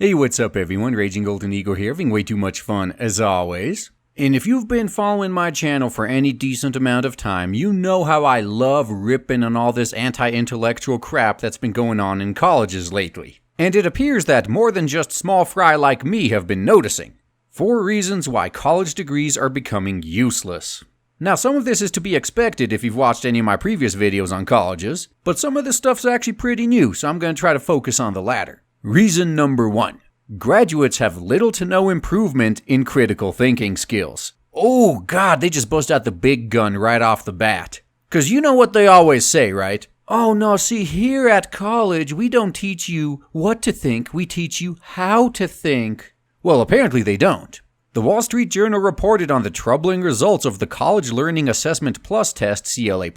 Hey, what's up everyone, Raging Golden Eagle here, having way too much fun as always. And if you've been following my channel for any decent amount of time, you know how I love ripping on all this anti-intellectual crap that's been going on in colleges lately. And it appears that more than just small fry like me have been noticing. 4 reasons why college degrees are becoming useless. Now, some of this is to be expected if you've watched any of my previous videos on colleges, but some of this stuff's actually pretty new, so I'm going to try to focus on the latter. Reason number 1. Graduates have little to no improvement in critical thinking skills. Oh god, they just bust out the big gun right off the bat. Cause you know what they always say, right? Oh no, see, here at college we don't teach you what to think, we teach you how to think. Well, apparently they don't. The Wall Street Journal reported on the troubling results of the College Learning Assessment Plus test, CLA+,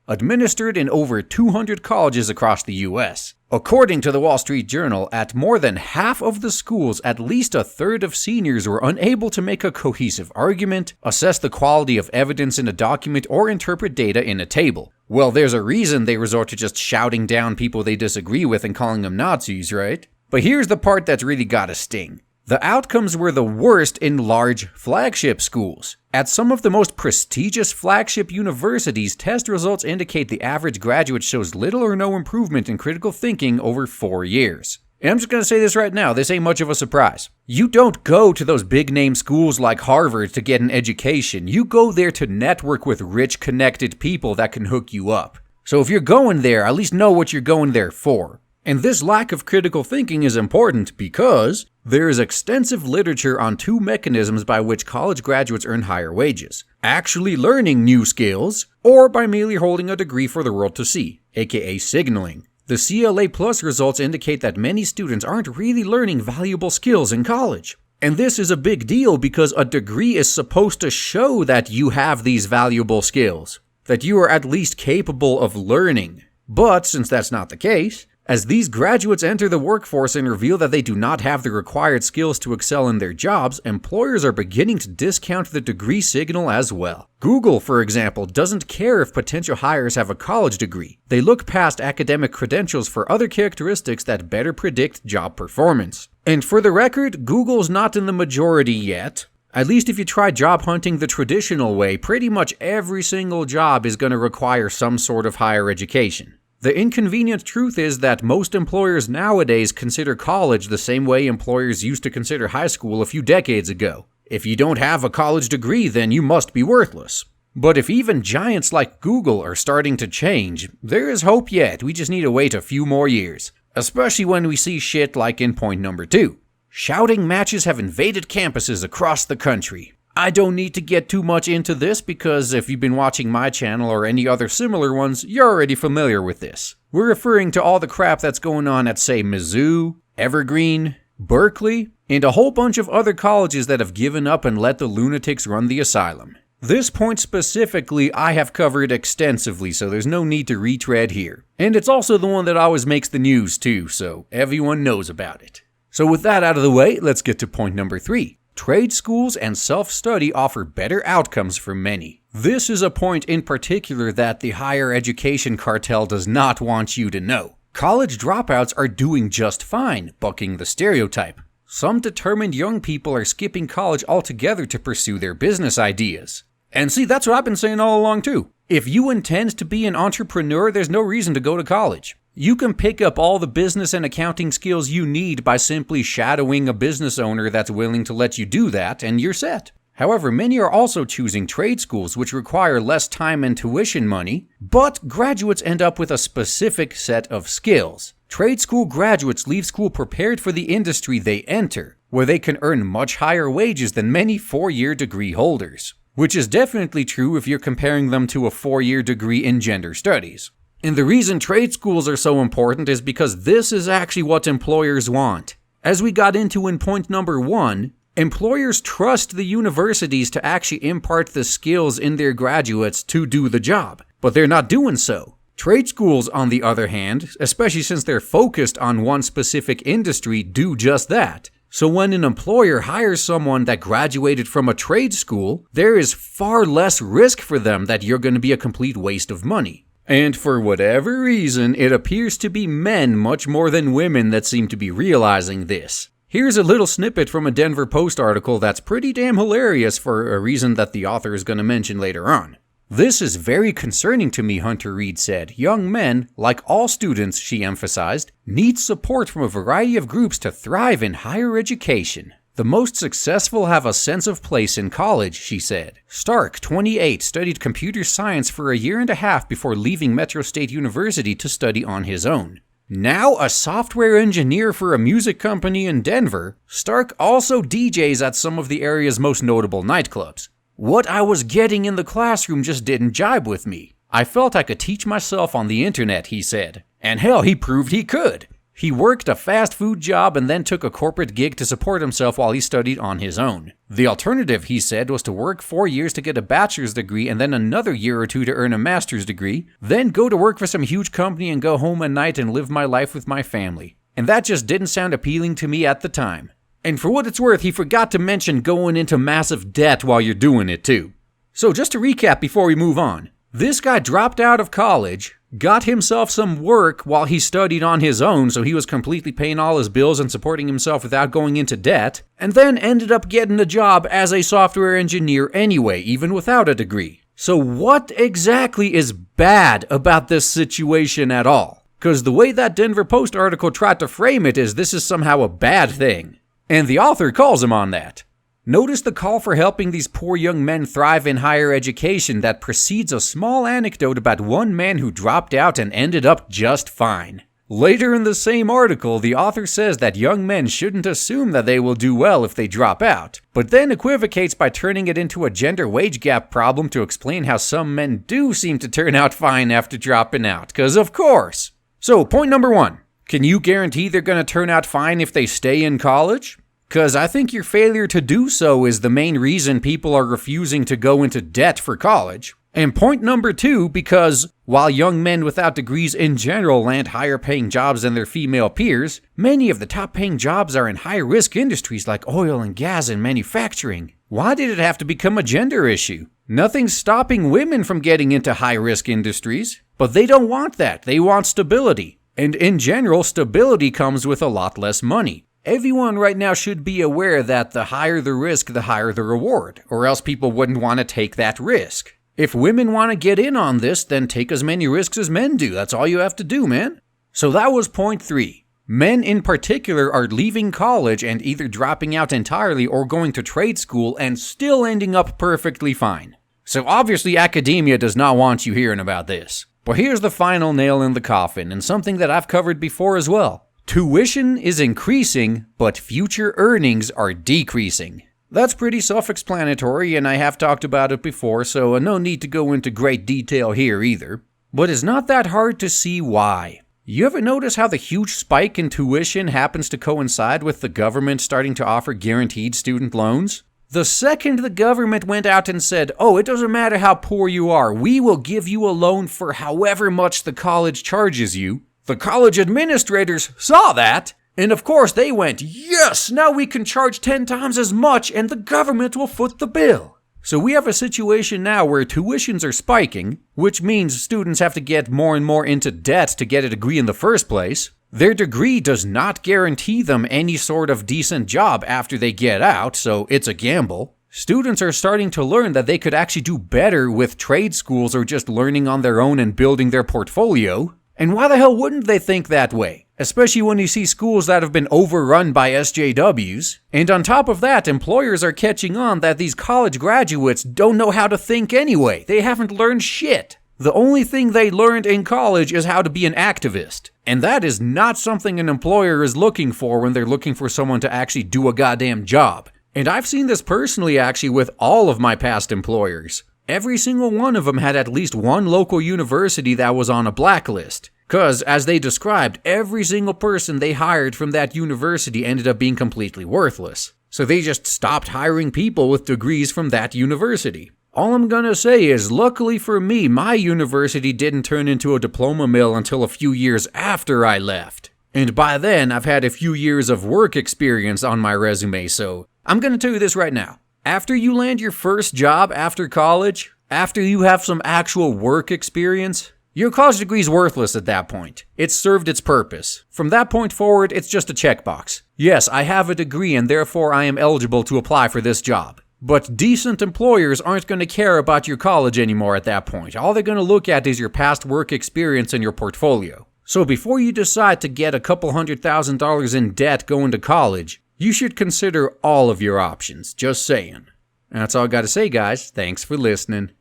administered in over 200 colleges across the US. According to the Wall Street Journal, at more than half of the schools, at least a third of seniors were unable to make a cohesive argument, assess the quality of evidence in a document, or interpret data in a table. Well, there's a reason they resort to just shouting down people they disagree with and calling them Nazis, right? But here's the part that's really gotta sting. The outcomes were the worst in large flagship schools. At some of the most prestigious flagship universities, test results indicate the average graduate shows little or no improvement in critical thinking over 4 years. And I'm just gonna say this right now, this ain't much of a surprise. You don't go to those big name schools like Harvard to get an education. You go there to network with rich, connected people that can hook you up. So if you're going there, at least know what you're going there for. And this lack of critical thinking is important because there is extensive literature on 2 mechanisms by which college graduates earn higher wages. Actually learning new skills, or by merely holding a degree for the world to see, aka signaling. The CLA Plus results indicate that many students aren't really learning valuable skills in college. And this is a big deal because a degree is supposed to show that you have these valuable skills, that you are at least capable of learning. But since that's not the case, as these graduates enter the workforce and reveal that they do not have the required skills to excel in their jobs, employers are beginning to discount the degree signal as well. Google, for example, doesn't care if potential hires have a college degree. They look past academic credentials for other characteristics that better predict job performance. And for the record, Google's not in the majority yet. At least if you try job hunting the traditional way, pretty much every single job is going to require some sort of higher education. The inconvenient truth is that most employers nowadays consider college the same way employers used to consider high school a few decades ago. If you don't have a college degree, then you must be worthless. But if even giants like Google are starting to change, there is hope yet, we just need to wait a few more years. Especially when we see shit like in point number 2. Shouting matches have invaded campuses across the country. I don't need to get too much into this because if you've been watching my channel or any other similar ones, you're already familiar with this. We're referring to all the crap that's going on at, say, Mizzou, Evergreen, Berkeley, and a whole bunch of other colleges that have given up and let the lunatics run the asylum. This point specifically I have covered extensively, so there's no need to retread here. And it's also the one that always makes the news too, so everyone knows about it. So with that out of the way, let's get to point number 3. Trade schools and self-study offer better outcomes for many. This is a point in particular that the higher education cartel does not want you to know. College dropouts are doing just fine, bucking the stereotype. Some determined young people are skipping college altogether to pursue their business ideas. And see, that's what I've been saying all along too. If you intend to be an entrepreneur, there's no reason to go to college. You can pick up all the business and accounting skills you need by simply shadowing a business owner that's willing to let you do that, and you're set. However, many are also choosing trade schools, which require less time and tuition money, but graduates end up with a specific set of skills. Trade school graduates leave school prepared for the industry they enter, where they can earn much higher wages than many 4-year degree holders. Which is definitely true if you're comparing them to a 4-year degree in gender studies. And the reason trade schools are so important is because this is actually what employers want. As we got into in point number 1, employers trust the universities to actually impart the skills in their graduates to do the job, but they're not doing so. Trade schools, on the other hand, especially since they're focused on one specific industry, do just that. So when an employer hires someone that graduated from a trade school, there is far less risk for them that you're going to be a complete waste of money. And for whatever reason, it appears to be men much more than women that seem to be realizing this. Here's a little snippet from a Denver Post article that's pretty damn hilarious for a reason that the author is going to mention later on. "This is very concerning to me," Hunter Reed said. "Young men, like all students," she emphasized, "need support from a variety of groups to thrive in higher education. The most successful have a sense of place in college," she said. Stark, 28, studied computer science for a year and a half before leaving Metro State University to study on his own. Now a software engineer for a music company in Denver, Stark also DJs at some of the area's most notable nightclubs. "What I was getting in the classroom just didn't jibe with me. I felt I could teach myself on the internet," he said. And hell, he proved he could. He worked a fast food job and then took a corporate gig to support himself while he studied on his own. The alternative, he said, was to work 4 years to get a bachelor's degree and then another year or two to earn a master's degree, then go to work for some huge company and go home at night and live my life with my family. And that just didn't sound appealing to me at the time. And for what it's worth, he forgot to mention going into massive debt while you're doing it too. So just to recap before we move on, this guy dropped out of college, got himself some work while he studied on his own, so he was completely paying all his bills and supporting himself without going into debt, and then ended up getting a job as a software engineer anyway, even without a degree. So what exactly is bad about this situation at all? Because the way that Denver Post article tried to frame it is this is somehow a bad thing. And the author calls him on that. Notice the call for helping these poor young men thrive in higher education that precedes a small anecdote about one man who dropped out and ended up just fine. Later in the same article, the author says that young men shouldn't assume that they will do well if they drop out, but then equivocates by turning it into a gender wage gap problem to explain how some men do seem to turn out fine after dropping out, 'cause of course. So, point number 1. Can you guarantee they're going to turn out fine if they stay in college? Because I think your failure to do so is the main reason people are refusing to go into debt for college. And point number 2, because while young men without degrees in general land higher paying jobs than their female peers, many of the top paying jobs are in high risk industries like oil and gas and manufacturing. Why did it have to become a gender issue? Nothing's stopping women from getting into high risk industries, but they don't want that. They want stability. And in general, stability comes with a lot less money. Everyone right now should be aware that the higher the risk, the higher the reward, or else people wouldn't want to take that risk. If women want to get in on this, then take as many risks as men do. That's all you have to do, man. So that was point 3. Men in particular are leaving college and either dropping out entirely or going to trade school and still ending up perfectly fine. So obviously academia does not want you hearing about this. But here's the final nail in the coffin, and something that I've covered before as well. Tuition is increasing, but future earnings are decreasing. That's pretty self-explanatory, and I have talked about it before, so no need to go into great detail here either. But it's not that hard to see why. You ever notice how the huge spike in tuition happens to coincide with the government starting to offer guaranteed student loans? The second the government went out and said, "Oh, it doesn't matter how poor you are, we will give you a loan for however much the college charges you," the college administrators saw that, and of course they went, "Yes, now we can charge 10 times as much and the government will foot the bill." So we have a situation now where tuitions are spiking, which means students have to get more and more into debt to get a degree in the first place. Their degree does not guarantee them any sort of decent job after they get out, so it's a gamble. Students are starting to learn that they could actually do better with trade schools or just learning on their own and building their portfolio. And why the hell wouldn't they think that way? Especially when you see schools that have been overrun by SJWs. And on top of that, employers are catching on that these college graduates don't know how to think anyway. They haven't learned shit. The only thing they learned in college is how to be an activist. And that is not something an employer is looking for when they're looking for someone to actually do a goddamn job. And I've seen this personally actually with all of my past employers. Every single one of them had at least one local university that was on a blacklist. Because, as they described, every single person they hired from that university ended up being completely worthless. So they just stopped hiring people with degrees from that university. All I'm gonna say is, luckily for me, my university didn't turn into a diploma mill until a few years after I left. And by then, I've had a few years of work experience on my resume, so I'm gonna tell you this right now. After you land your first job after college, after you have some actual work experience, Your college degree's worthless at that point. It's served its purpose. From that point forward, it's just a checkbox. Yes, I have a degree and therefore I am eligible to apply for this job. But decent employers aren't going to care about your college anymore at that point. All they're going to look at is your past work experience and your portfolio. So before you decide to get a couple $100,000 in debt going to college, you should consider all of your options. Just saying. That's all I got to say, guys. Thanks for listening.